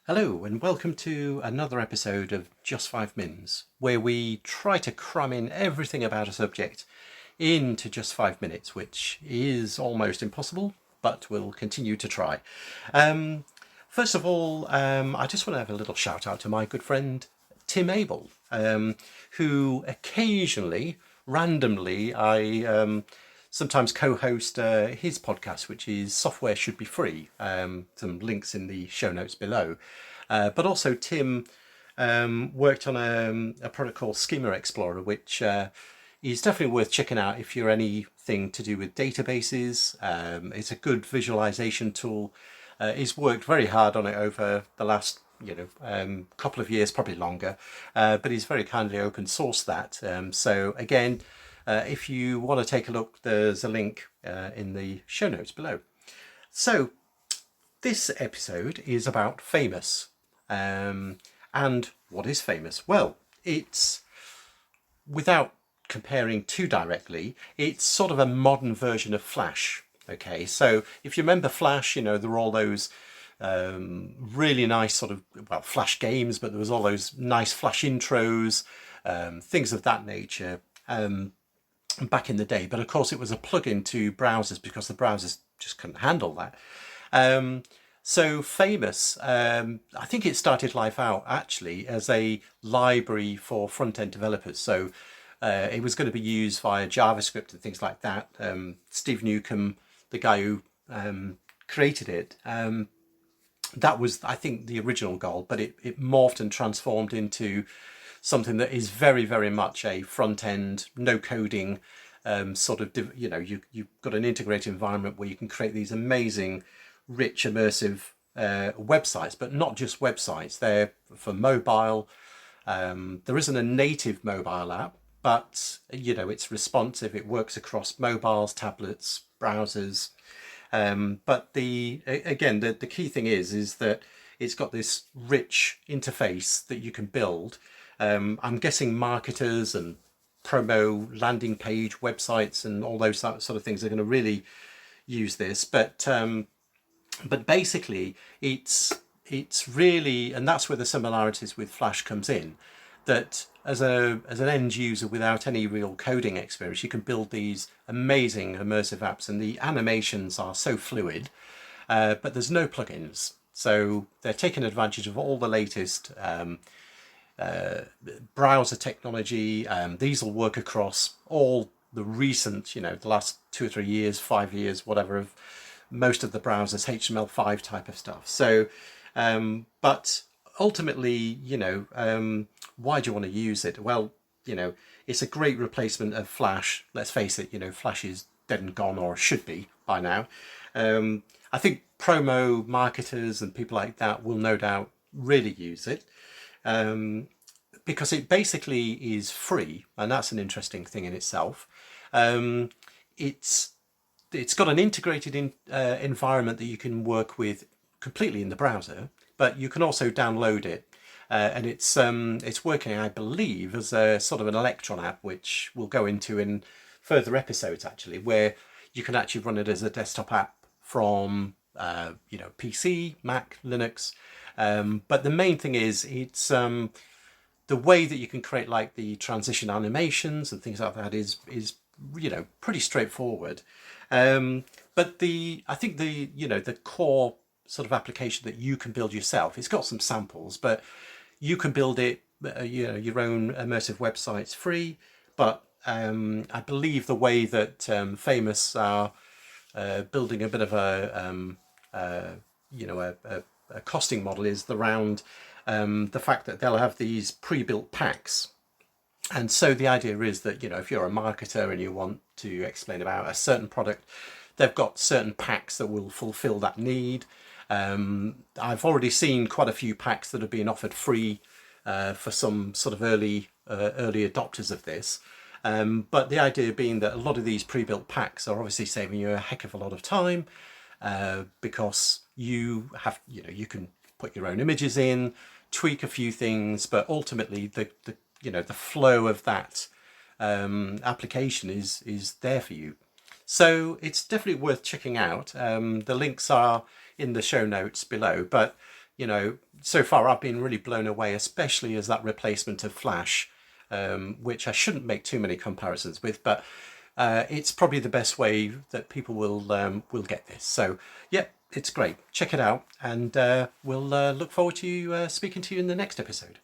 Hello and welcome to another episode of Just 5 Mins, where we try to cram in everything about a subject into just 5 minutes, which is almost impossible, but we'll continue to try. Um, First of all, I just want to have a little shout out to my good friend Tim Abel, who occasionally, randomly, I sometimes co-host his podcast, which is Software Should Be Free. Some links in the show notes below. But also Tim worked on a product called Schema Explorer, which is definitely worth checking out if you're anything to do with databases. It's a good visualization tool. He's worked very hard on it over the last couple of years, probably longer, but he's very kindly open sourced that. So again, if you want to take a look, there's a link in the show notes below. So this episode is about Famous. And what is Famous? Well, it's, without comparing too directly, it's sort of a modern version of Flash. Okay, so if you remember Flash, there were all those really nice sort of, well, Flash games, but there was all those nice Flash intros, things of that nature. Back in the day, but of course it was a plug-in to browsers because the browsers just couldn't handle that. So Famous, I think it started life out actually as a library for front-end developers. So it was going to be used via JavaScript and things like that. Steve Newcomb, the guy who created it, that was, I think, the original goal, but it morphed and transformed into something that is very, very much a front-end, no coding sort of, you've got an integrated environment where you can create these amazing, rich, immersive websites, but not just websites. They're for mobile. There isn't a native mobile app, but, it's responsive. It works across mobiles, tablets, browsers. But the key thing is that it's got this rich interface that you can build. I'm guessing marketers and promo landing page websites and all those sort of things are going to really use this. But basically, it's really, and that's where the similarities with Flash comes in. That as an end user without any real coding experience, you can build these amazing immersive apps, and the animations are so fluid. But there's no plugins, so they're taking advantage of all the latest browser technology. These will work across all the recent, the last 2 or 3 years, 5 years, whatever, of most of the browsers, HTML5 type of stuff. So, but ultimately, why do you want to use it? Well, it's a great replacement of Flash. Let's face it, Flash is dead and gone, or should be by now. I think promo marketers and people like that will no doubt really use it. Because it basically is free, and that's an interesting thing in itself. It's got an integrated environment that you can work with completely in the browser, but you can also download it, and it's working, I believe, as a sort of an Electron app, which we'll go into in further episodes actually, where you can actually run it as a desktop app from PC, Mac, Linux. But the main thing is it's the way that you can create like the transition animations and things like that is pretty straightforward. But I think the core sort of application that you can build yourself, it's got some samples, but you can build it, your own immersive websites free. But I believe the way that Famous are building a bit of a costing model is around the fact that they'll have these pre-built packs. And so the idea is that, if you're a marketer and you want to explain about a certain product, they've got certain packs that will fulfill that need. I've already seen quite a few packs that have been offered free for some sort of early adopters of this. But the idea being that a lot of these pre-built packs are obviously saving you a heck of a lot of time, because you have, you can put your own images in, tweak a few things, but ultimately the flow of that application is there for you. So it's definitely worth checking out. The links are in the show notes below, but you know, so far I've been really blown away, especially as that replacement of Flash, which I shouldn't make too many comparisons with, but it's probably the best way that people will get this. So yeah, it's great. Check it out, and we'll look forward to speaking to you in the next episode.